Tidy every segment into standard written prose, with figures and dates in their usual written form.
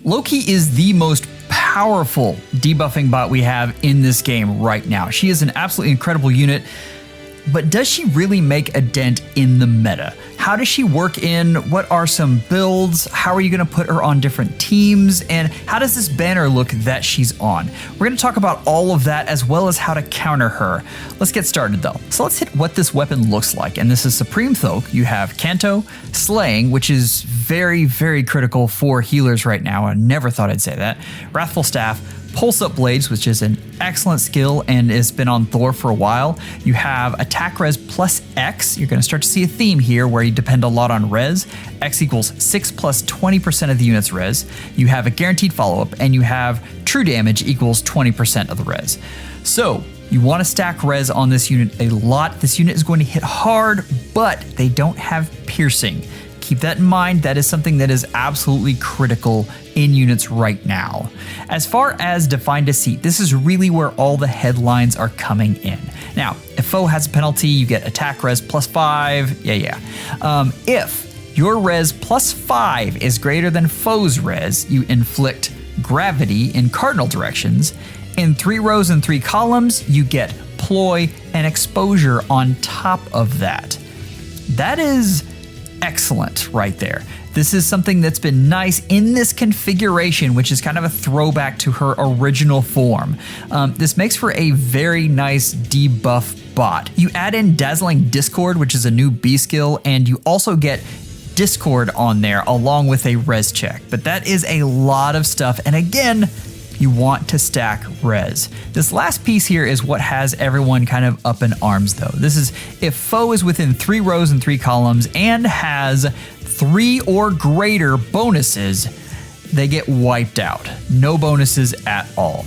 Loki is the most powerful debuffing bot we have in this game right now. She is an absolutely incredible unit, but does she really make a dent in the meta? How does she work in? What are some builds? How are you going to put her on different teams? And how does this banner look that she's on? We're going to talk about all of that as well as how to counter her. Let's get started though. So let's hit what this weapon looks like. And this is Supreme Thoque. You have Canto, Slaying, which is very, very critical for healers right now. I never thought I'd say that. Wrathful Staff, Pulse Up Blades, which is an excellent skill and has been on Thor for a while. You have Attack Res plus X. You're going to start to see a theme here where you depend a lot on res. X equals 6 plus 20% of the unit's res. You have a guaranteed follow-up, and you have true damage equals 20% of the res. So you want to stack res on this unit a lot. This unit is going to hit hard, but they don't have piercing. Keep that in mind. That is something that is absolutely critical in units right now. As far as Define Deceit, this is really where all the headlines are coming in. Now, if foe has a penalty, you get attack res plus 5. If your res plus 5 is greater than foe's res, you inflict gravity in cardinal directions. In 3 rows and 3 columns, you get ploy and exposure on top of that. That is excellent right there. This is something that's been nice in this configuration, which is kind of a throwback to her original form. This makes for a very nice debuff bot. You add in Dazzling Discord, which is a new B skill, and you also get Discord on there along with a res check. But that is a lot of stuff. And again, you want to stack res. This last piece here is what has everyone kind of up in arms though. This is if foe is within 3 rows and 3 columns and has 3 or greater bonuses, they get wiped out. No bonuses at all.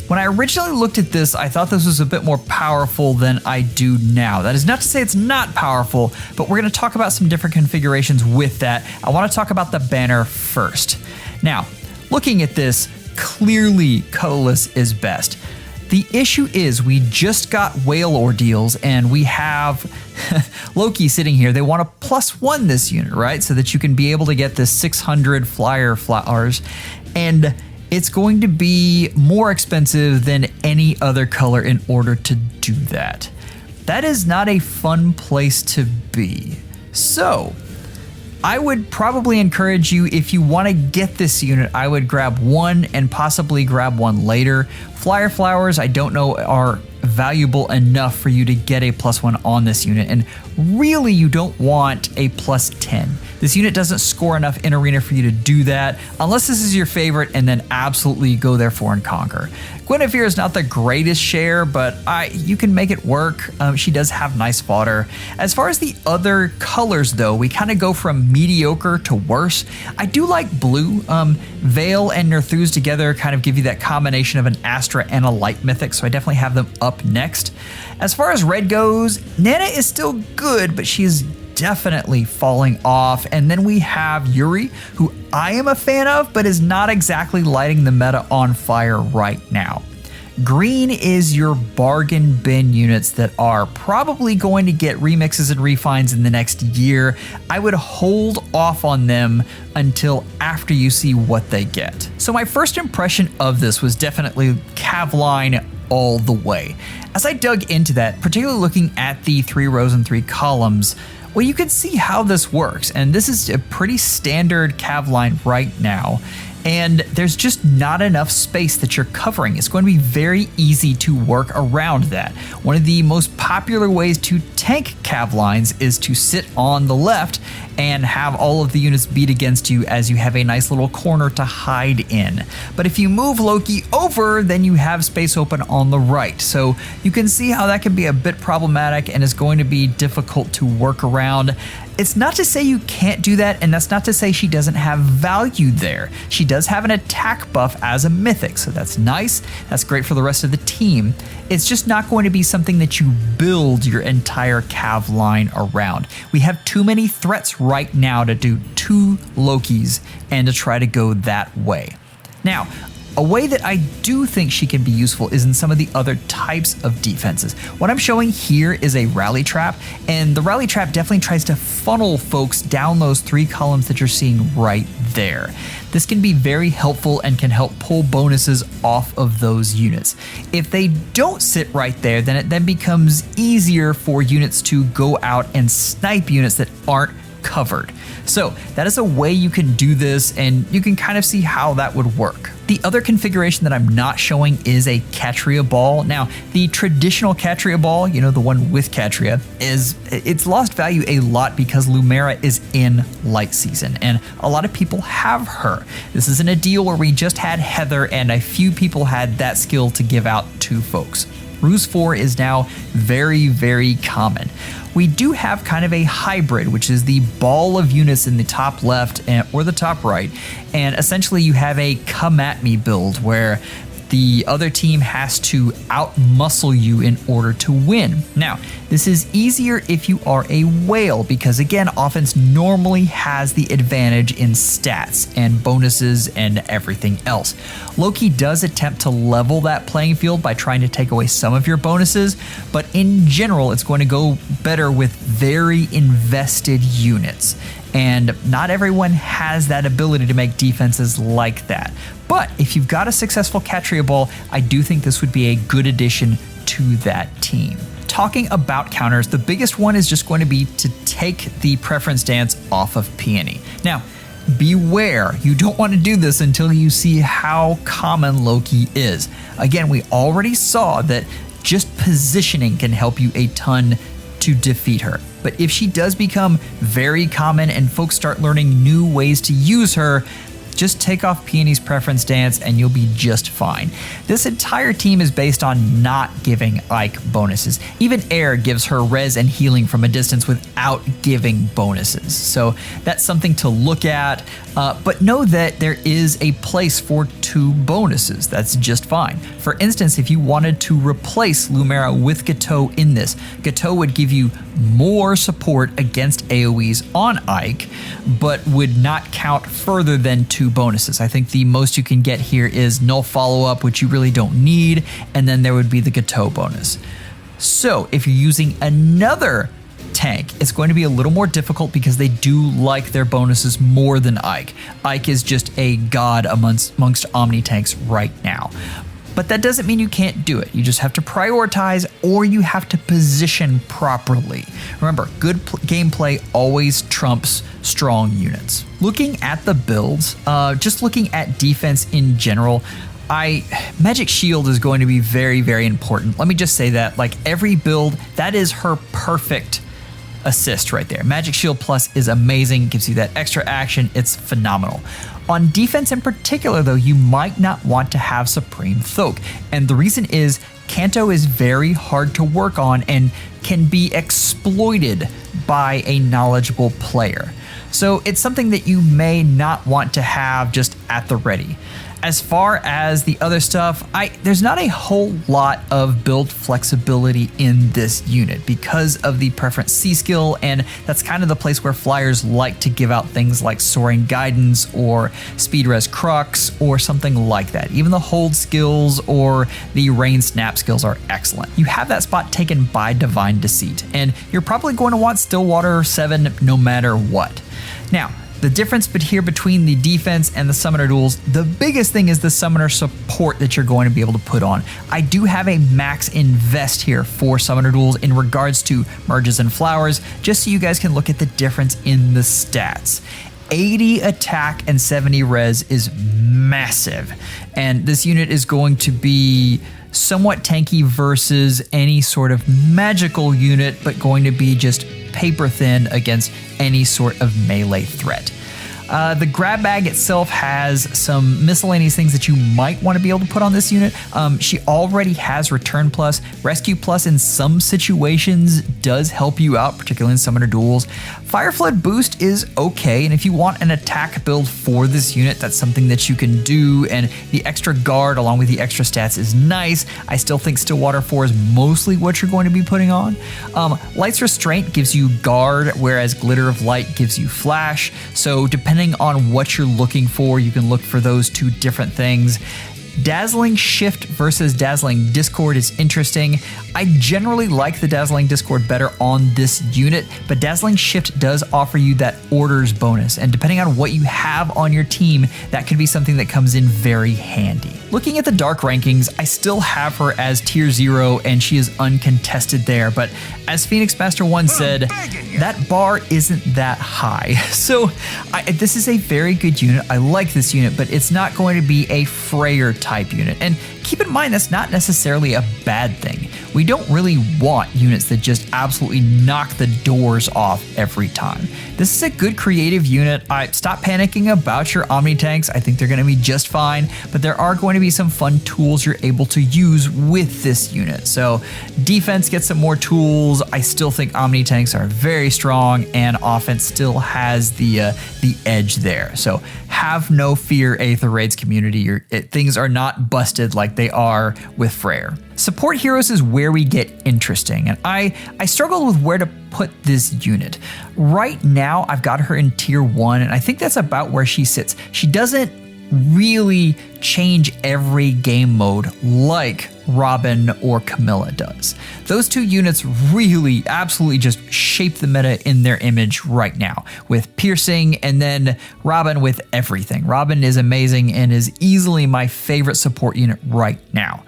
When I originally looked at this, I thought this was a bit more powerful than I do now. That is not to say it's not powerful, but we're going to talk about some different configurations with that. I want to talk about the banner first. Now, looking at this, clearly colorless is best. The issue is we just got whale ordeals and we have Loki sitting here. They want to +1 this unit, right? So that you can be able to get this 600 flyer flowers, and it's going to be more expensive than any other color in order to do that. That is not a fun place to be. So I would probably encourage you, if you want to get this unit, I would grab one and possibly grab one later. Flyer flowers, I don't know, are valuable enough for you to get a +1 on this unit, and really you don't want a +10. This unit doesn't score enough in arena for you to do that, unless this is your favorite, and then absolutely go there for and conquer. Guinevere is not the greatest share, but you can make it work. She does have nice fodder. As far as the other colors though, we kind of go from mediocre to worse. I do like blue. Veil and Nerthuz together kind of give you that combination of an Astra and a light mythic, so I definitely have them up next. As far as red goes, Nana is still good, but she is definitely falling off. And then we have Yuri, who I am a fan of, but is not exactly lighting the meta on fire right now. Green is your bargain bin units that are probably going to get remixes and refines in the next year. I would hold off on them until after you see what they get. So my first impression of this was definitely Cavline all the way. As I dug into that, particularly looking at the 3 rows and 3 columns, well, you can see how this works, and this is a pretty standard cav line right now, and there's just not enough space that you're covering. It's going to be very easy to work around that. One of the most popular ways to tank cav lines is to sit on the left and have all of the units beat against you as you have a nice little corner to hide in. But if you move Loki over, then you have space open on the right. So you can see how that can be a bit problematic and is going to be difficult to work around. It's not to say you can't do that, and that's not to say she doesn't have value there. She does have an attack buff as a mythic, so that's nice. That's great for the rest of the team. It's just not going to be something that you build your entire cav line around. We have too many threats right now to do 2 Lokis and to try to go that way. Now, a way that I do think she can be useful is in some of the other types of defenses. What I'm showing here is a rally trap, and the rally trap definitely tries to funnel folks down those 3 columns that you're seeing right there. This can be very helpful and can help pull bonuses off of those units. If they don't sit right there, then it then becomes easier for units to go out and snipe units that aren't covered. So that is a way you can do this, and you can kind of see how that would work. The other configuration that I'm not showing is a Catria ball. Now, the traditional Catria ball, you know, the one with Catria, it's lost value a lot because Lumera is in light season, and a lot of people have her. This isn't a deal where we just had Heather and a few people had that skill to give out to folks. Ruse 4 is now very, very common. We do have kind of a hybrid, which is the ball of units in the top left or the top right, and essentially you have a come at me build where the other team has to out-muscle you in order to win. Now, this is easier if you are a whale because, again, offense normally has the advantage in stats and bonuses and everything else. Loki does attempt to level that playing field by trying to take away some of your bonuses, but in general, it's going to go better with very invested units. And not everyone has that ability to make defenses like that. But if you've got a successful Catria ball, I do think this would be a good addition to that team. Talking about counters, the biggest one is just going to be to take the preference dance off of Peony. Now, beware, you don't want to do this until you see how common Loki is. Again, we already saw that just positioning can help you a ton to defeat her. But if she does become very common and folks start learning new ways to use her, just take off Peony's preference dance and you'll be just fine. This entire team is based on not giving Ike bonuses. Even Air gives her res and healing from a distance without giving bonuses. So that's something to look at, but know that there is a place for 2 bonuses. That's just fine. For instance, if you wanted to replace Lumera with Gateau in this, Gateau would give you more support against AoEs on Ike, but would not count further than 2 bonuses. I think the most you can get here is null follow-up, which you really don't need, and then there would be the Gateau bonus. So if you're using another tank, it's going to be a little more difficult because they do like their bonuses more than Ike. Ike is just a god amongst Omni tanks right now. But that doesn't mean you can't do it. You just have to prioritize, or you have to position properly. Remember, good gameplay always trumps strong units. Looking at the builds, just looking at defense in general, Magic Shield is going to be very, very important. Let me just say that, like every build, that is her perfect assist right there. Magic Shield Plus is amazing, gives you that extra action, it's phenomenal. On defense in particular though, you might not want to have Supreme Thoque, and the reason is Kanto is very hard to work on and can be exploited by a knowledgeable player. So it's something that you may not want to have just at the ready. As far as the other stuff, there's not a whole lot of build flexibility in this unit because of the preference C skill, and that's kind of the place where flyers like to give out things like Soaring Guidance or Speed Res Crux or something like that. Even the hold skills or the Rain Snap skills are excellent. You have that spot taken by Divine Deceit, and you're probably going to want Stillwater 7 no matter what. Now, the difference between the defense and the summoner duels, the biggest thing is the summoner support that you're going to be able to put on. I do have a max invest here for summoner duels in regards to merges and flowers, just so you guys can look at the difference in the stats. 80 attack and 70 res is massive, and this unit is going to be somewhat tanky versus any sort of magical unit, but going to be just paper thin against any sort of melee threat. The grab bag itself has some miscellaneous things that you might want to be able to put on this unit. She already has Return Plus. Rescue Plus in some situations does help you out, particularly in Summoner duels. Fire Flood Boost is okay, and if you want an attack build for this unit, that's something that you can do, and the extra guard along with the extra stats is nice. I still think Stillwater 4 is mostly what you're going to be putting on. Light's Restraint gives you guard, whereas Glitter of Light gives you flash, so depending on what you're looking for, you can look for those 2 different things. Dazzling Shift versus Dazzling Discord is interesting. I generally like the Dazzling Discord better on this unit, but Dazzling Shift does offer you that orders bonus, and depending on what you have on your team, that could be something that comes in very handy. Looking at the Dark rankings, I still have her as tier 0 and she is uncontested there, but as Phoenix Master 1 said, that bar isn't that high. So this is a very good unit. I like this unit, but it's not going to be a Freyr type unit. And keep in mind, that's not necessarily a bad thing. We don't really want units that just absolutely knock the doors off every time. This is a good creative unit. Stop panicking about your Omni tanks. I think they're going to be just fine, but there are going to be some fun tools you're able to use with this unit. So defense gets some more tools. I still think Omni tanks are very strong, and offense still has the edge there. So have no fear, Aether Raids community. Things are not busted like they are with Freyr. Support heroes is where we get interesting, and I struggled with where to put this unit. Right now, I've got her in tier 1, and I think that's about where she sits. She doesn't really change every game mode like Robin or Camilla does. Those two units really absolutely just shape the meta in their image right now, with piercing and then Robin with everything. Robin is amazing and is easily my favorite support unit right now.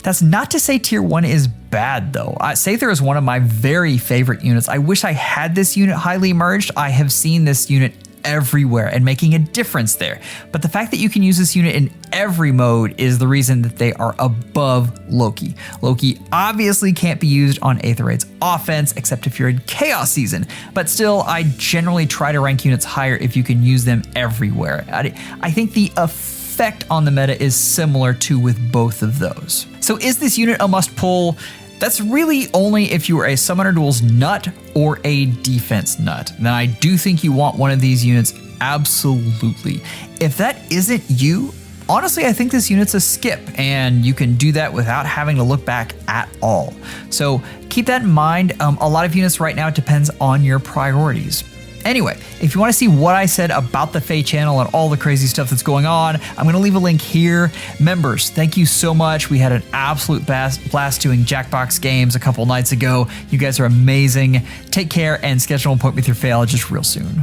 That's not to say tier 1 is bad though. Sather is one of my very favorite units. I wish I had this unit highly merged. I have seen this unit everywhere and making a difference there. But the fact that you can use this unit in every mode is the reason that they are above Loki. Loki obviously can't be used on Aether Raid's offense, except if you're in Chaos Season. But still, I generally try to rank units higher if you can use them everywhere. I think the effect on the meta is similar to with both of those. So is this unit a must pull? That's really only if you are a Summoner Duels nut or a defense nut. Then I do think you want one of these units, absolutely. If that isn't you, honestly, I think this unit's a skip, and you can do that without having to look back at all. So keep that in mind. A lot of units right now, it depends on your priorities. Anyway, if you want to see what I said about the Fae channel and all the crazy stuff that's going on, I'm going to leave a link here. Members, thank you so much. We had an absolute blast doing Jackbox games a couple nights ago. You guys are amazing. Take care and schedule an appointment with your Faehologist real soon.